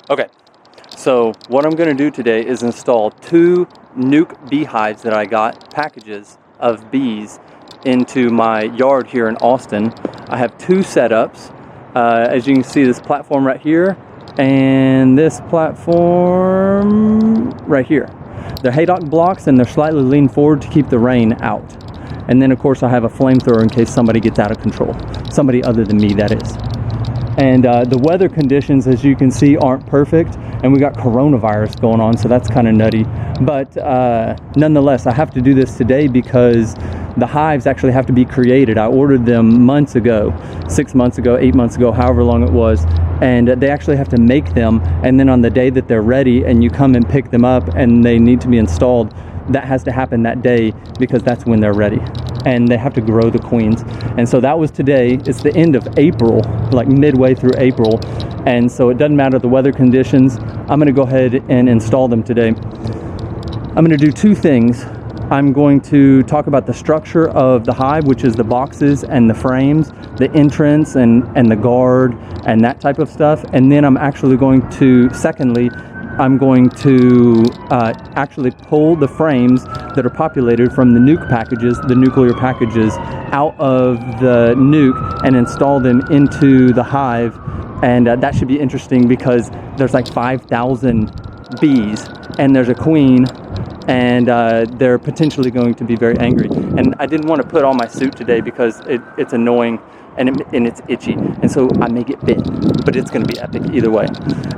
Okay, so what I'm going to do today is install 2 Nuke beehives that I got, packages of bees, into my yard here in Austin. I have 2 setups. As you can see, this platform right here and this platform right here. They're haydock blocks and they're slightly leaned forward to keep the rain out. And then of course I have a flamethrower in case somebody gets out of control. Somebody other than me, that is. And the weather conditions, as you can see, aren't perfect, and we got coronavirus going on, so that's kind of nutty. But nonetheless, I have to do this today because the hives actually have to be created. I ordered them months ago, 6 months ago, 8 months ago, however long it was, and they actually have to make them, and then on the day that they're ready and you come and pick them up and they need to be installed, that has to happen that day because that's when they're ready. And they have to grow the queens. And so that was today. It's the end of April, like midway through April. And so it doesn't matter the weather conditions. I'm gonna go ahead and install them today. I'm gonna do 2 things. I'm going to talk about the structure of the hive, which is the boxes and the frames, the entrance and the guard and that type of stuff. And then I'm actually going to, secondly, I'm going to actually pull the frames that are populated from the Nuke packages, the nuclear packages, out of the Nuke and install them into the hive. And that should be interesting because there's like 5,000 bees and there's a queen, and they're potentially going to be very angry. And I didn't want to put on my suit today because it's annoying and it's itchy, and so I may get bit, but it's going to be epic either way.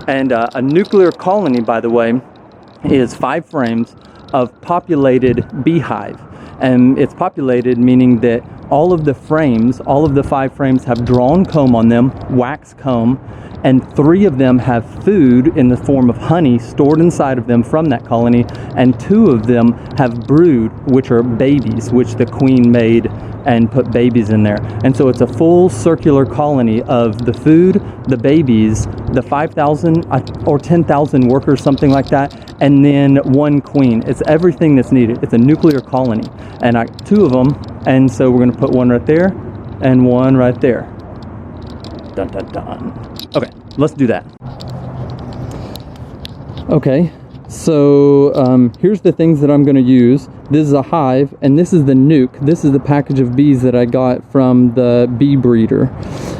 And a nuclear colony, by the way, is 5 frames of populated beehive. And it's populated meaning that all of the frames, all of the 5 frames have drawn comb on them, wax comb, and 3 of them have food in the form of honey stored inside of them from that colony, and 2 of them have brood, which are babies, which the queen made and put babies in there. And so it's a full circular colony of the food, the babies, the 5,000 or 10,000 workers, something like that, and then 1 queen. It's everything that's needed. It's a nuclear colony, and 2 of them, and so we're going to put 1 right there and 1 right there. Dun dun dun. Okay, let's do that. Okay, so here's the things that I'm going to use. This is a hive, and this is the Nuke. This is the package of bees that I got from the bee breeder.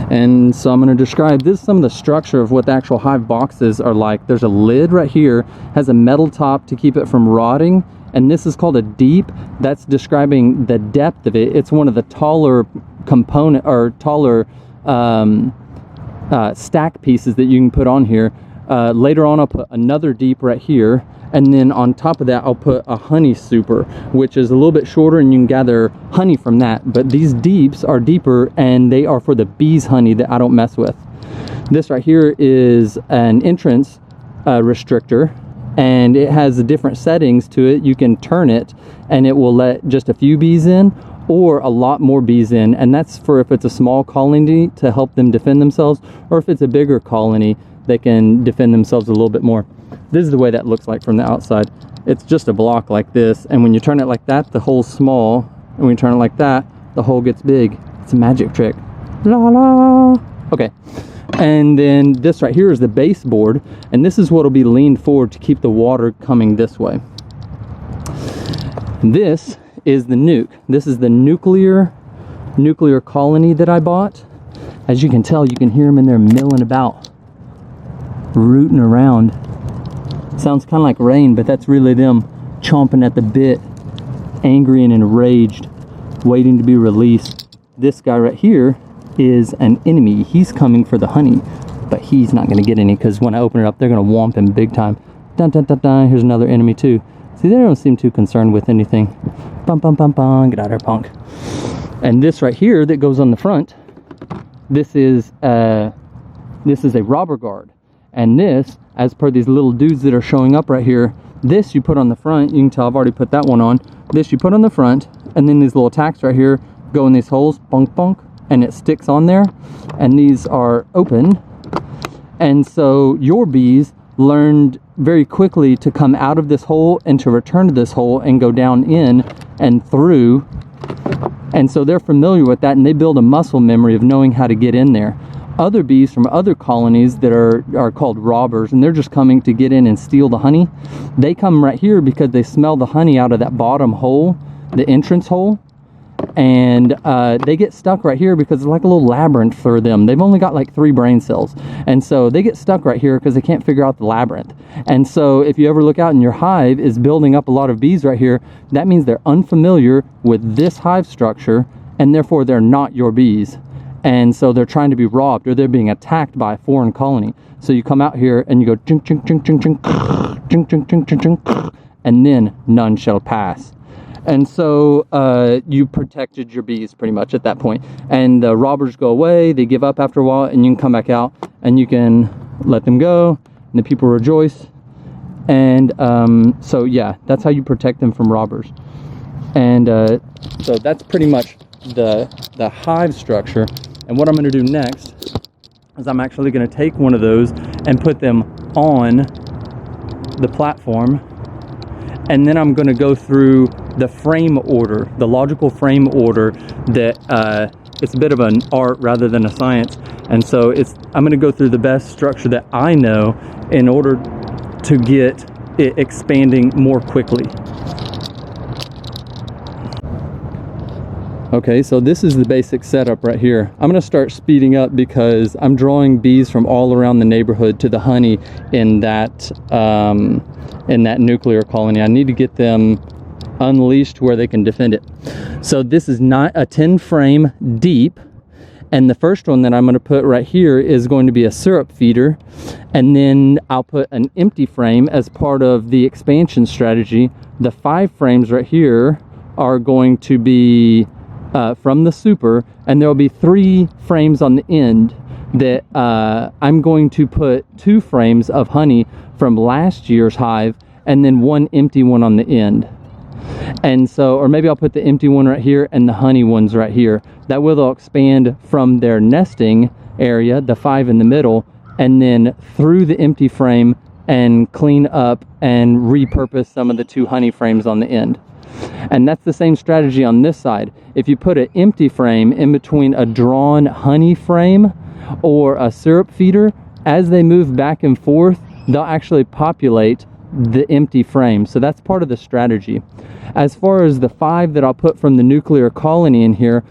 And so I'm going to describe this, some of the structure of what the actual hive boxes are like. There's a lid right here, has a metal top to keep it from rotting, and this is called a deep. That's describing the depth of it. It's one of the taller component or taller stack pieces that you can put on here. Later on I'll put another deep right here, and then on top of that I'll put a honey super, which is a little bit shorter and you can gather honey from that. But these deeps are deeper and they are for the bees' honey that I don't mess with. This right here is an entrance restrictor, and it has different settings to it. You can turn it and it will let just a few bees in or a lot more bees in, and that's for if it's a small colony to help them defend themselves, or if it's a bigger colony they can defend themselves a little bit more. This is the way that looks like from the outside. It's just a block like this, and when you turn it like that, the hole's small, and when you turn it like that, the hole gets big. It's a magic trick. La la. Okay, and then this right here is the baseboard, and this is what will be leaned forward to keep the water coming this way. This is the Nuke. This is the nuclear colony that I bought. As you can tell, you can hear them in there milling about, rooting around. Sounds kind of like rain, but that's really them chomping at the bit, angry and enraged, waiting to be released. This guy right here is an enemy. He's coming for the honey, but he's not going to get any because when I open it up, they're going to womp him big time. Dun dun dun dun. Here's another enemy too. See, they don't seem too concerned with anything. Bum bum bum bum. Get out of here, punk. And this right here that goes on the front, this is a robber guard. And this, as per these little dudes that are showing up right here, this you put on the front. You can tell I've already put that one on. This you put on the front, and then these little tacks right here go in these holes, bonk bonk, and it sticks on there. And these are open. And so your bees learned very quickly to come out of this hole and to return to this hole and go down in and through. And so they're familiar with that, and they build a muscle memory of knowing how to get in there. other bees from other colonies that are called robbers, and they're just coming to get in and steal the honey. They come right here because they smell the honey out of that bottom hole, the entrance hole, and they get stuck right here because it's like a little labyrinth for them. They've only got like 3 brain cells, and so they get stuck right here because they can't figure out the labyrinth. And so if you ever look out and your hive is building up a lot of bees right here, that means they're unfamiliar with this hive structure, and therefore they're not your bees. And so they're trying to be robbed, or they're being attacked by a foreign colony. So you come out here and you go chink chink chink chink chink chink chink chink chink chink, and then none shall pass. And so you protected your bees pretty much at that point. And the robbers go away, they give up after a while, and you can come back out and you can let them go, and the people rejoice. And so yeah, that's how you protect them from robbers. And so that's pretty much the hive structure. And what I'm going to do next is I'm actually going to take one of those and put them on the platform, and then I'm going to go through the frame order, the logical frame order that it's a bit of an art rather than a science. And so I'm going to go through the best structure that I know in order to get it expanding more quickly. Okay, so this is the basic setup right here. I'm going to start speeding up because I'm drawing bees from all around the neighborhood to the honey in that nuclear colony. I need to get them unleashed where they can defend it. So this is not a 10 frame deep, and the first one that I'm going to put right here is going to be a syrup feeder, and then I'll put an empty frame as part of the expansion strategy. The 5 frames right here are going to be from the super, and there will be 3 frames on the end that I'm going to put 2 frames of honey from last year's hive, and then 1 empty one on the end. And so, or maybe I'll put the empty one right here and the honey ones right here. That way they'll expand from their nesting area, the 5 in the middle, and then through the empty frame and clean up and repurpose some of the 2 honey frames on the end. And that's the same strategy on this side. If you put an empty frame in between a drawn honey frame or a syrup feeder, as they move back and forth, they'll actually populate the empty frame. So that's part of the strategy. As far as the 5 that I'll put from the nuclear colony in here,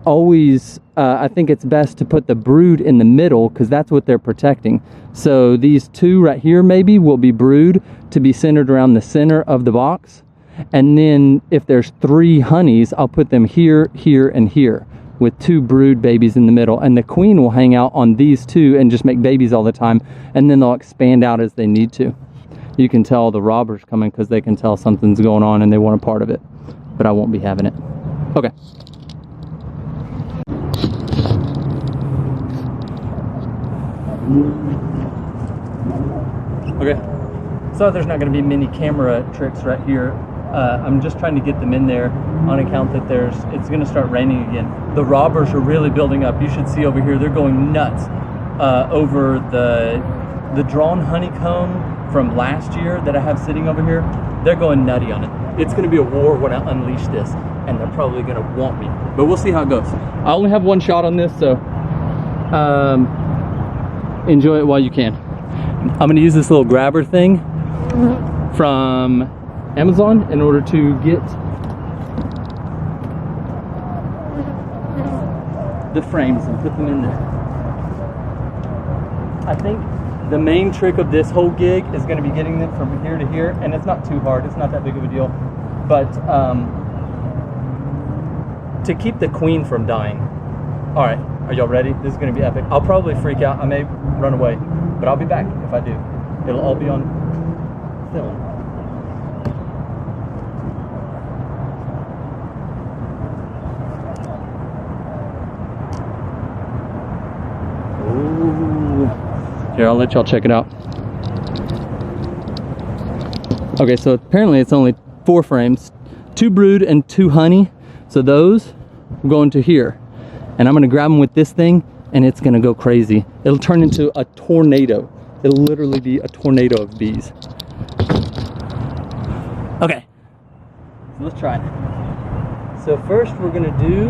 always I think it's best to put the brood in the middle because that's what they're protecting. So these 2 right here maybe will be brood to be centered around the center of the box. And then if there's 3 honeys, I'll put them here, here, and here with 2 brood babies in the middle. And the queen will hang out on these 2 and just make babies all the time. And then they'll expand out as they need to. You can tell the robbers coming because they can tell something's going on and they want a part of it. But I won't be having it. Okay. Okay. So there's not going to be many camera tricks right here. I'm just trying to get them in there on account that it's going to start raining again. The robbers are really building up. You should see over here, they're going nuts over the drawn honeycomb from last year that I have sitting over here. They're going nutty on it. It's going to be a war when I unleash this, and they're probably going to want me. But we'll see how it goes. I only have 1 shot on this, so enjoy it while you can. I'm going to use this little grabber thing from Amazon in order to get the frames and put them in there. I think the main trick of this whole gig is going to be getting them from here to here, and it's not too hard. It's not that big of a deal. But to keep the queen from dying. All right, are y'all ready? This is going to be epic. I'll probably freak out. I may run away, but I'll be back if I do. It'll all be on film. Here, I'll let y'all check it out. Okay, so apparently it's only 4 frames, 2 brood and 2 honey. So those are going to here. And I'm gonna grab them with this thing and it's gonna go crazy. It'll turn into a tornado. It'll literally be a tornado of bees. Okay, so let's try it. So first we're gonna do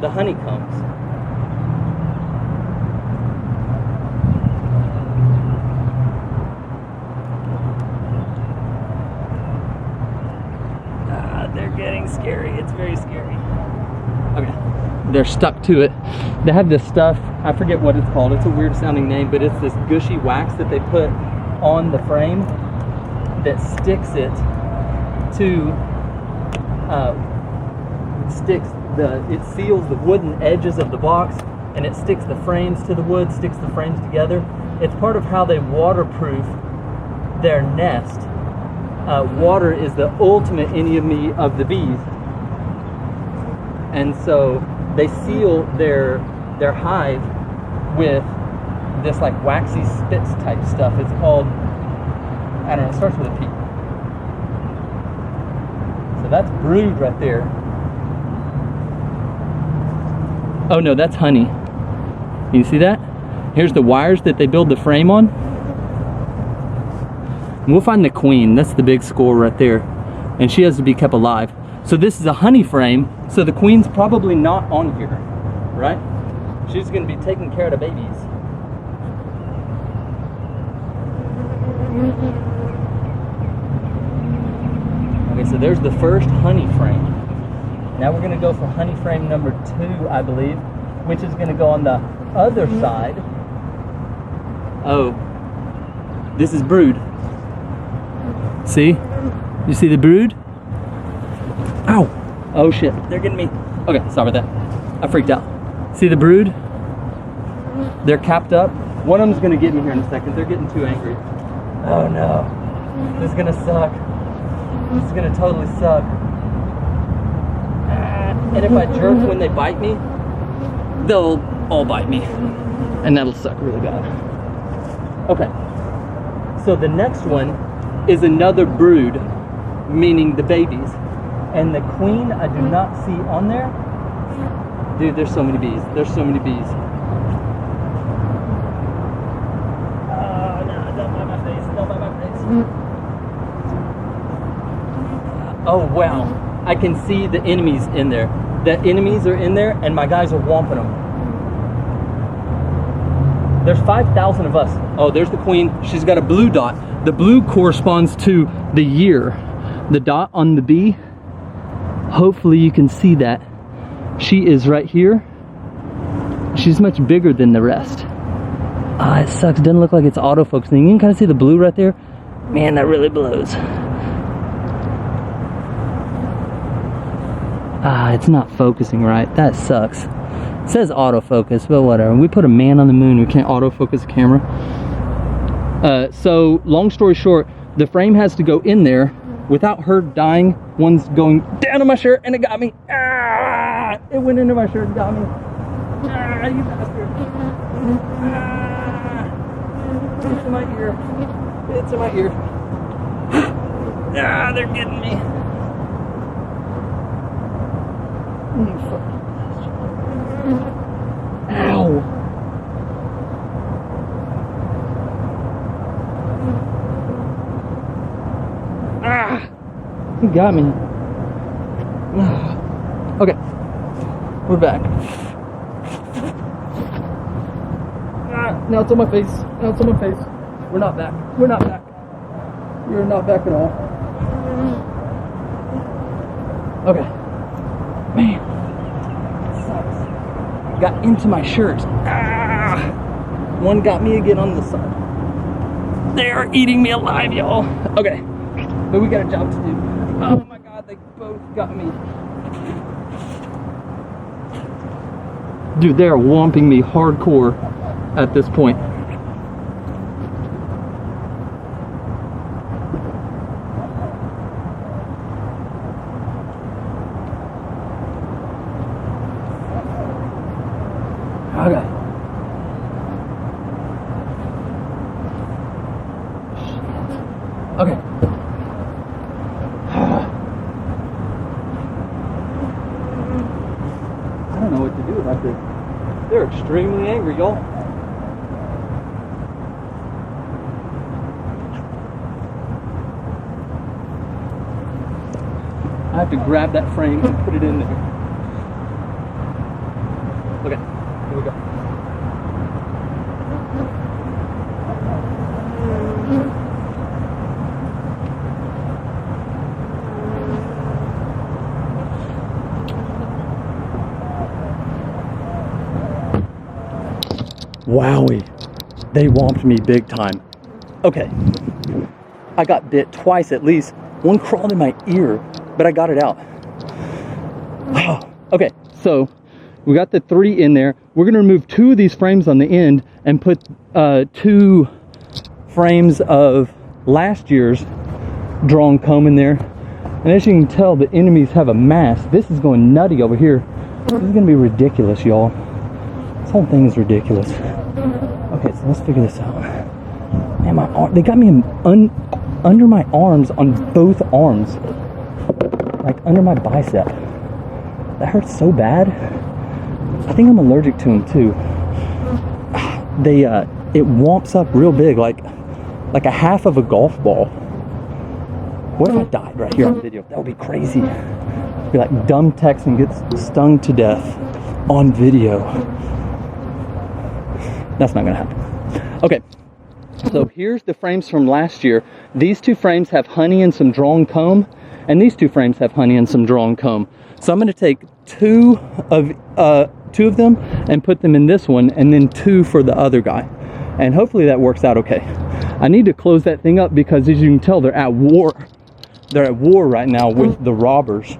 the honeycombs. scary. It's very scary. Okay. They're stuck to it. They have this stuff, I forget what it's called. It's a weird sounding name, but it's this gushy wax that they put on the frame that sticks it to, it seals the wooden edges of the box, and it sticks the frames to the wood, sticks the frames together. It's part of how they waterproof their nest. Water is the ultimate enemy of the bees. And so they seal their hive with this like waxy spitz type stuff. It's called, I don't know, it starts with a P. So that's brood right there. Oh no, that's honey. You see that? Here's the wires that they build the frame on. And we'll find the queen. That's the big score right there. And she has to be kept alive. So this is a honey frame. So the queen's probably not on here, right? She's going to be taking care of the babies. Okay, so there's the first honey frame. Now we're going to go for honey frame number 2, I believe, which is going to go on the other side. Oh, this is brood. See? You see the brood? Ow! Oh shit, they're getting me. Okay, sorry about that. I freaked out. See the brood? They're capped up. One of them's gonna get me here in a second. They're getting too angry. Oh no. This is gonna suck. This is gonna totally suck. And if I jerk when they bite me, they'll all bite me. And that'll suck really bad. Okay. So the next one is another brood, meaning the babies. And the queen I do not see on there. Dude, there's so many bees. There's so many bees. Oh no, don't bite my face. Don't bite my face. Oh wow. I can see the enemies in there. The enemies are in there and my guys are whomping them. There's 5,000 of us. Oh, there's the queen. She's got a blue dot. The blue corresponds to the year. The dot on the bee, hopefully you can see that. She is right here. She's much bigger than the rest. Ah, it sucks. It doesn't look like it's autofocusing. You can kind of see the blue right there. Man, that really blows. Ah, it's not focusing right. That sucks. It says autofocus, but whatever. We put a man on the moon who can't autofocus a camera. So, long story short, the frame has to go in there without her dying. One's going down on my shirt and it got me. Ah! It went into my shirt and got me. Ah, you bastard. Ah! It's in my ear. It's in my ear. Ah, they're getting me. Ow. Ah! He got me. Okay. We're back. Ah, now it's on my face. Now it's on my face. We're not back. We're not back. We're not back at all. Okay. Man. It sucks. Got into my shirt. Ah! One got me again on the side. They are eating me alive, y'all. Okay. But we got a job to do. Oh my god, they both got me. Dude, they're whomping me hardcore at this point. Okay. Okay. I don't know what to do about this. They're extremely angry, y'all. I have to grab that frame and put it in there. Okay, here we go. Wowie, they whomped me big time. Okay, I got bit twice at least. One crawled in my ear, but I got it out. Okay, so we got the 3 in there. We're gonna remove 2 of these frames on the end and put 2 frames of last year's drawn comb in there. And as you can tell, the enemies have a mass. This is going nutty over here. This is gonna be ridiculous, y'all. This whole thing is ridiculous. Okay, so let's figure this out. Man, my arm, they got me under my arms on both arms. Like under my bicep. That hurts so bad. I think I'm allergic to them too. It whomps up real big, like a half of a golf ball. What if I died right here on video? That would be crazy. Be like dumb Texan gets stung to death on video. That's not gonna happen. Okay, so here's the frames from last year. These 2 frames have honey and some drawn comb, and these 2 frames have honey and some drawn comb. So I'm gonna take 2 of them and put them in this one, and then 2 for the other guy. And hopefully that works out okay. I need to close that thing up because, as you can tell, they're at war. They're at war right now with the robbers.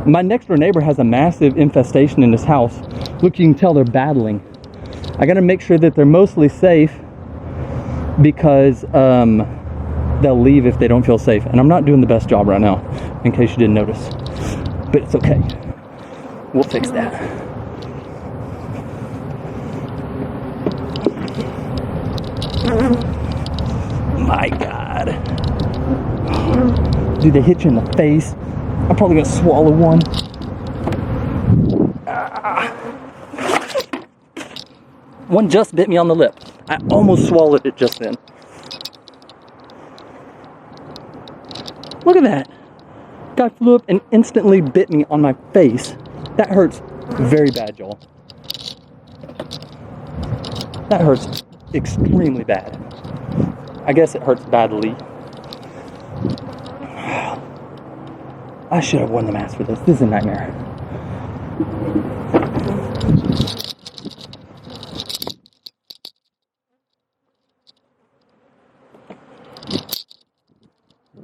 My next door neighbor has a massive infestation in his house. Look, you can tell they're battling. I gotta make sure that they're mostly safe because they'll leave if they don't feel safe. And I'm not doing the best job right now, in case you didn't notice. But it's okay. We'll fix that. My God. Dude, they hit you in the face. I'm probably gonna swallow one. One just bit me on the lip. I almost swallowed it just then. Look at that. Guy flew up and instantly bit me on my face. That hurts very bad, y'all. That hurts extremely bad. I guess it hurts badly. I should have worn the mask for this. This is a nightmare.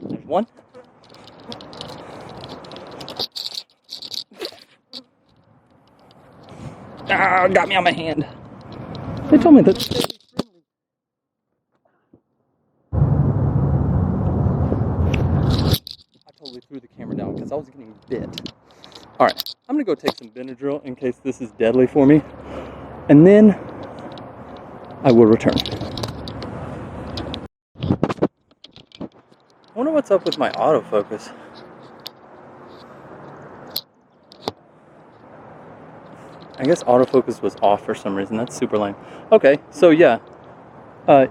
There's one. Ah, got me on my hand. They told me that. I totally threw the camera down because I was getting bit. All right, I'm gonna go take some Benadryl in case this is deadly for me, and then I will return. I wonder what's up with my autofocus. I guess autofocus was off for some reason. That's super lame. Okay, so yeah.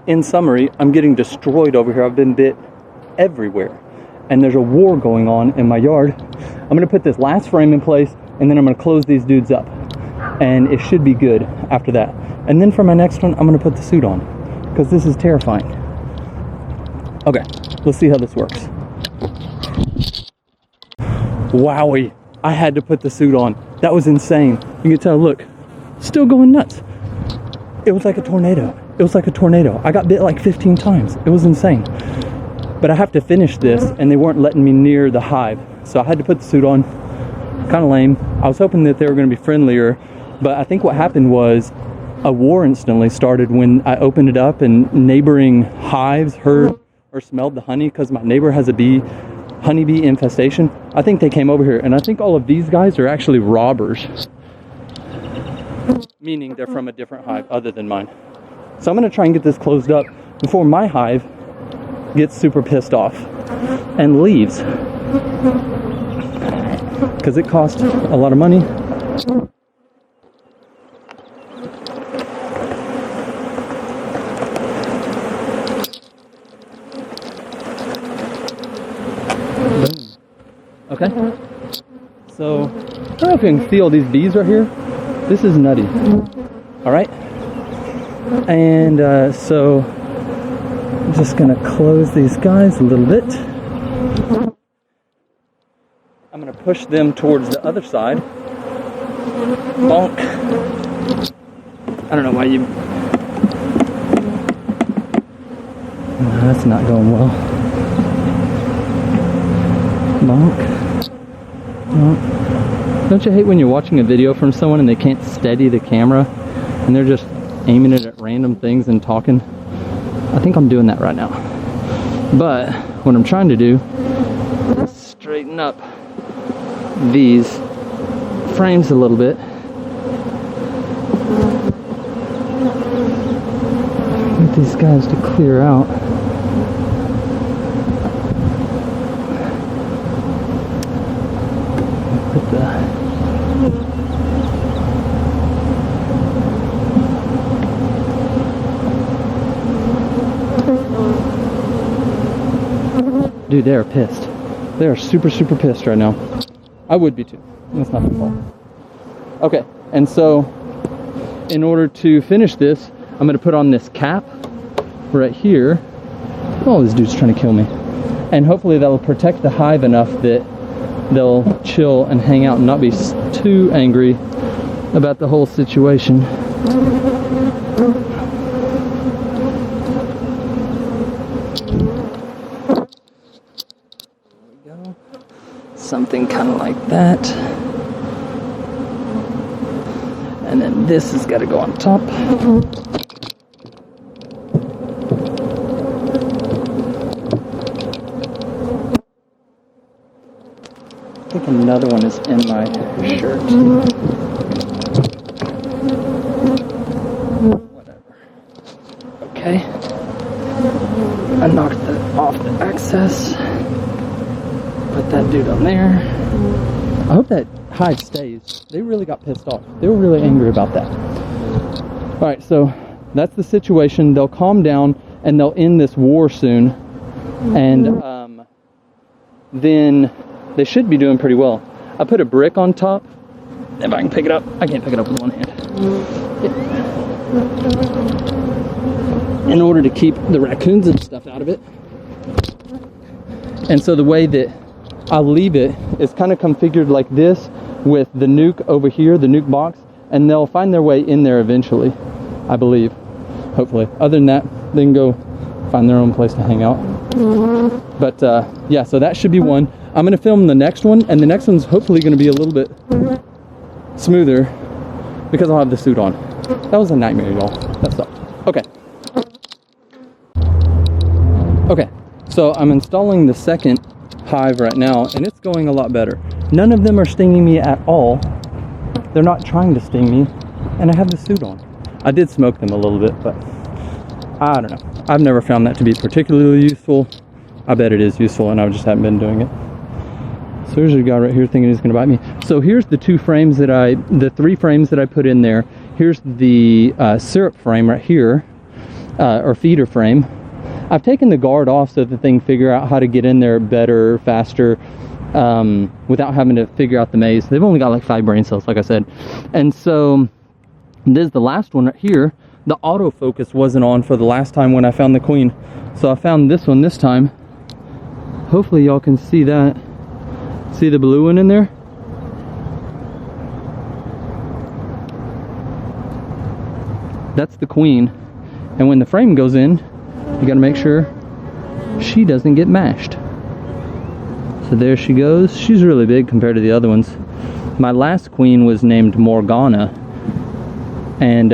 In summary, I'm getting destroyed over here. I've been bit everywhere. And there's a war going on in my yard. I'm going to put this last frame in place, and then I'm going to close these dudes up. And it should be good after that. And then for my next one, I'm going to put the suit on. Because this is terrifying. Okay, let's see how this works. Wowie. I had to put the suit on. That was insane. You can tell, look, still going nuts. It was like a tornado. It was like a tornado. I got bit like 15 times. It was insane. But I have to finish this, and they weren't letting me near the hive. So I had to put the suit on. Kind of lame. I was hoping that they were going to be friendlier. But I think what happened was a war instantly started when I opened it up, and neighboring hives heard or smelled the honey, because my neighbor has a honeybee infestation. I think they came over here, and I think all of these guys are actually robbers. Meaning they're from a different hive other than mine. So I'm going to try and get this closed up before my hive gets super pissed off and leaves. Because it costs a lot of money. Boom. Okay. So, I don't know if you can see all these bees right here. This is nutty. Alright? And so I'm just gonna close these guys a little bit. I'm gonna push them towards the other side. Bonk. I don't know why you... No, that's not going well. Bonk. Bonk. Don't you hate when you're watching a video from someone and they can't steady the camera and they're just aiming it at random things and talking? I think I'm doing that right now. But what I'm trying to do is straighten up these frames a little bit. Get these guys to clear out. Put the dude, they are pissed. They are super, super pissed right now. I would be too. That's not my fault. Okay, and so in order to finish this, I'm gonna put on this cap right here. Oh, this dude's trying to kill me. And hopefully that will protect the hive enough that they'll chill and hang out and not be too angry about the whole situation. Something kind of like that. And then this has got to go on top. I think another one is in my shirt. Whatever. Okay. I knocked that off the access. Put that dude on there. I hope that hive stays. They really got pissed off. They were really angry about that. Alright, so that's the situation. They'll calm down and they'll end this war soon. And then they should be doing pretty well. I put a brick on top. If I can pick it up. I can't pick it up with one hand. In order to keep the raccoons and stuff out of it. And so the way that I'll leave it is kind of configured like this with the nuke over here, the nuke box, and they'll find their way in there eventually, I believe, hopefully. Other than that, they can go find their own place to hang out. But yeah, so that should be one. I'm gonna film the next one, and the next one's hopefully gonna be a little bit smoother because I'll have the suit on. That was a nightmare, y'all. That sucked. Okay. Okay, so I'm installing the second hive right now, and it's going a lot better. None of them are stinging me at all. They're not trying to sting me, and I have the suit on. I did smoke them a little bit, but I don't know. I've never found that to be particularly useful. I bet it is useful, and I just haven't been doing it. So there's a guy right here thinking he's gonna bite me. So here's the three frames that I put in there. Here's the syrup frame right here, or feeder frame. I've taken the guard off so that they can figure out how to get in there better, faster, without having to figure out the maze. They've only got like 5 brain cells, like I said. And so this is the last one right here. The autofocus wasn't on for the last time when I found the queen. So I found this one this time. Hopefully y'all can see that. See the blue one in there? That's the queen. And when the frame goes in, you gotta make sure she doesn't get mashed. So there she goes. She's really big compared to the other ones. My last queen was named Morgana, and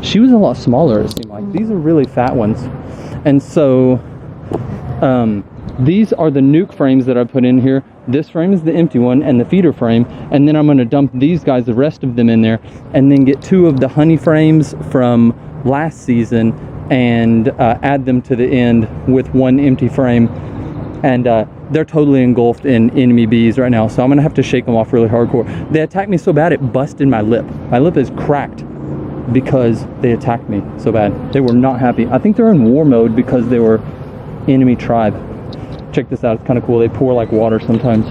she was a lot smaller, it seemed like. These are really fat ones. And so these are the nuke frames that I put in here. This frame is the empty one and the feeder frame, and then I'm going to dump these guys, the rest of them, in there, and then get 2 of the honey frames from last season and add them to the end with 1 empty frame. And they're totally engulfed in enemy bees right now, so I'm gonna have to shake them off really hardcore. They attacked me so bad it busted my lip. My lip is cracked because they attacked me so bad. They were not happy. I think they're in war mode because they were enemy tribe. Check this out, it's kind of cool. They pour like water sometimes.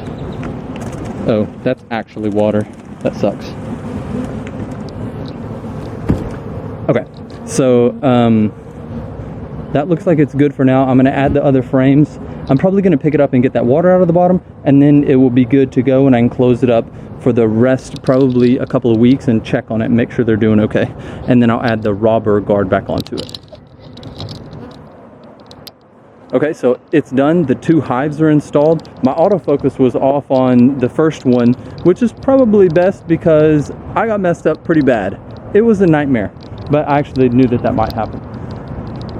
Oh, that's actually water. That sucks. Okay, so that looks like it's good for now. I'm gonna add the other frames I'm probably going to pick it up and get that water out of the bottom, and then it will be good to go, and I can close it up for the rest, probably a couple of weeks, and check on it and make sure they're doing okay. And then I'll add the robber guard back onto it. Okay, so it's done. The 2 hives are installed. My autofocus was off on the first one, which is probably best because I got messed up pretty bad. It was a nightmare, but I actually knew that that might happen.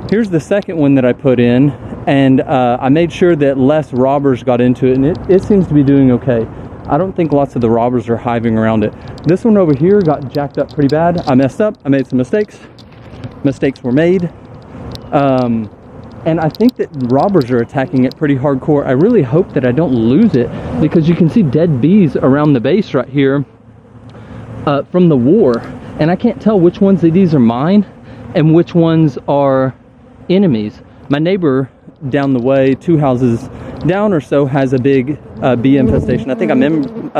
Here's the second one that I put in, and I made sure that less robbers got into it, and it seems to be doing okay. I don't think lots of the robbers are hiving around it. This one over here got jacked up pretty bad. I messed up. I made some mistakes. Mistakes were made. And I think that robbers are attacking it pretty hardcore. I really hope that I don't lose it, because you can see dead bees around the base right here from the war. And I can't tell which ones of these are mine and which ones are enemies. My neighbor down the way, 2 houses down or so, has a big bee infestation. I think I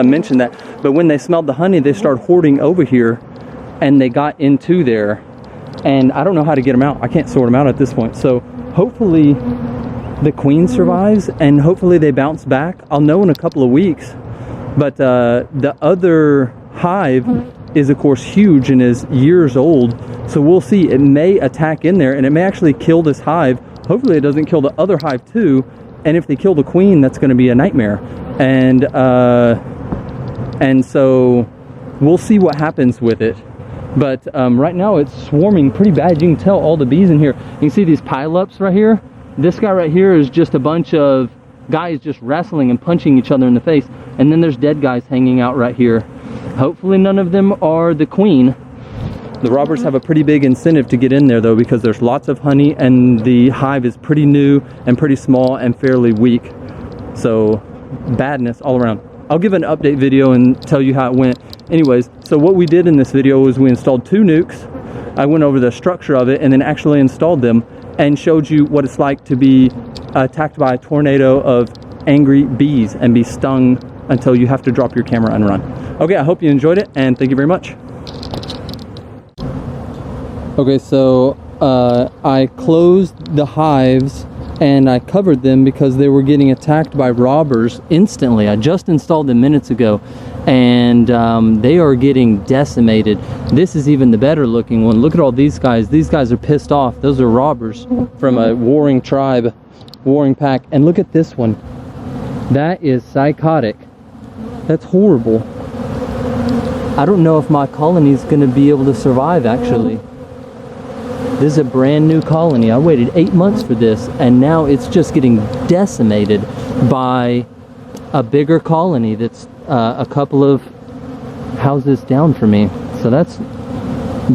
mentioned that. But when they smelled the honey, they started hoarding over here, and they got into there. And I don't know how to get them out. I can't sort them out at this point. So hopefully the queen survives, and hopefully they bounce back. I'll know in a couple of weeks. But the other hive is, of course, huge and is years old. So we'll see. It may attack in there, and it may actually kill this hive. Hopefully it doesn't kill the other hive too. And if they kill the queen, that's going to be a nightmare. And so we'll see what happens with it. But right now it's swarming pretty bad. You can tell all the bees in here. You can see these pileups right here. This guy right here is just a bunch of guys just wrestling and punching each other in the face. And then there's dead guys hanging out right here. Hopefully none of them are the queen. The robbers have a pretty big incentive to get in there though, because there's lots of honey, and the hive is pretty new and pretty small and fairly weak. So badness all around. I'll give an update video and tell you how it went. Anyways, so what we did in this video was we installed 2 nukes. I went over the structure of it and then actually installed them and showed you what it's like to be attacked by a tornado of angry bees and be stung until you have to drop your camera and run. Okay, I hope you enjoyed it, and thank you very much. Okay, so I closed the hives and I covered them because they were getting attacked by robbers instantly. I just installed them minutes ago, and they are getting decimated. This is even the better looking one. Look at all these guys. These guys are pissed off. Those are robbers from a warring tribe, warring pack. And look at this one. That is psychotic. That's horrible. I don't know if my colony is going to be able to survive, actually. This is a brand new colony. I waited 8 months for this, and now it's just getting decimated by a bigger colony that's a couple of houses down from me. So that's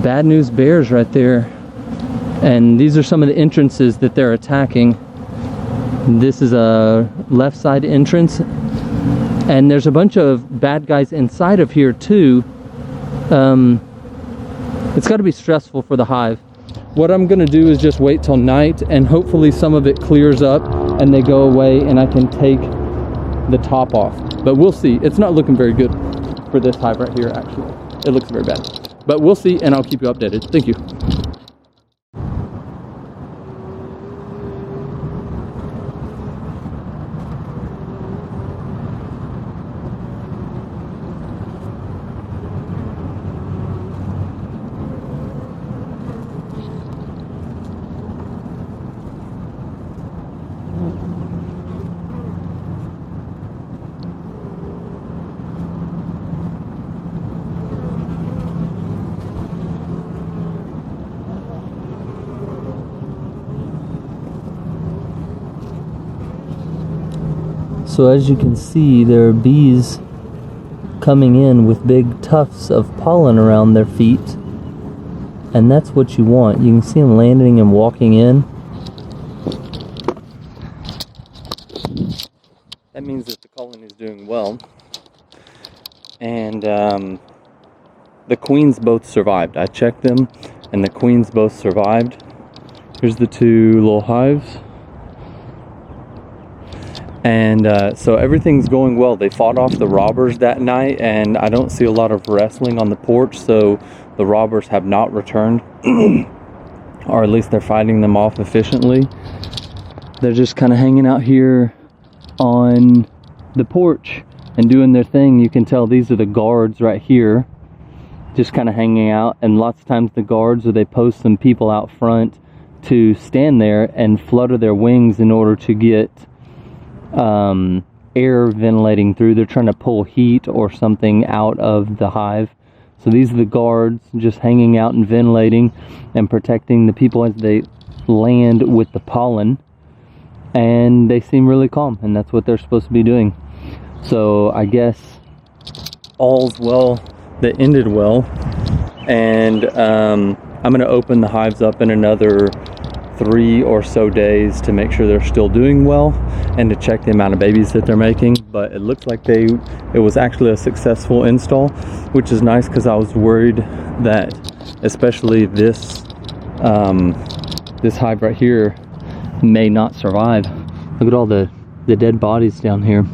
bad news bears right there. And these are some of the entrances that they're attacking. This is a left side entrance, and there's a bunch of bad guys inside of here too. It's got to be stressful for the hive. What I'm going to do is just wait till night, and hopefully some of it clears up and they go away and I can take the top off. But we'll see. It's not looking very good for this hive right here, actually. It looks very bad. But we'll see, and I'll keep you updated. Thank you. So as you can see, there are bees coming in with big tufts of pollen around their feet, and that's what you want. You can see them landing and walking in. That means that the colony is doing well, and the queens both survived. I checked them, and the queens both survived. Here's the 2 little hives. And so everything's going well. They fought off the robbers that night, and I don't see a lot of wrestling on the porch, so the robbers have not returned, or at least they're fighting them off efficiently. they're just kind of hanging out here on the porch and doing their thing. You can tell these are the guards right here, just kind of hanging out. And lots of times the guards, or they post some people out front to stand there and flutter their wings in order to get air ventilating through. They're trying to pull heat or something out of the hive. So these are the guards just hanging out and ventilating and protecting the people as they land with the pollen. And they seem really calm, and that's what they're supposed to be doing. So I guess all's well that ended well. And I'm going to open the hives up in another 3 or so days to make sure they're still doing well and to check the amount of babies that they're making. But it looks like it was actually a successful install, which is nice, because I was worried that especially this this hive right here may not survive. Look at all the dead bodies down here.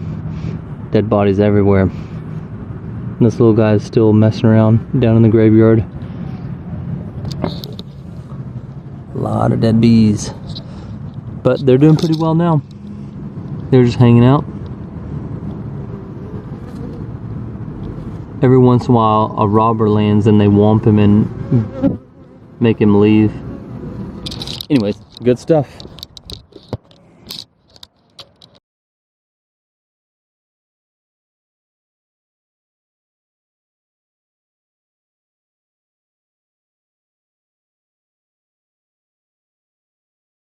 Dead bodies everywhere. And this little guy is still messing around down in the graveyard. A lot of dead bees. But they're doing pretty well now. They're just hanging out. Every once in a while a robber lands and they whomp him and make him leave. Anyways, good stuff.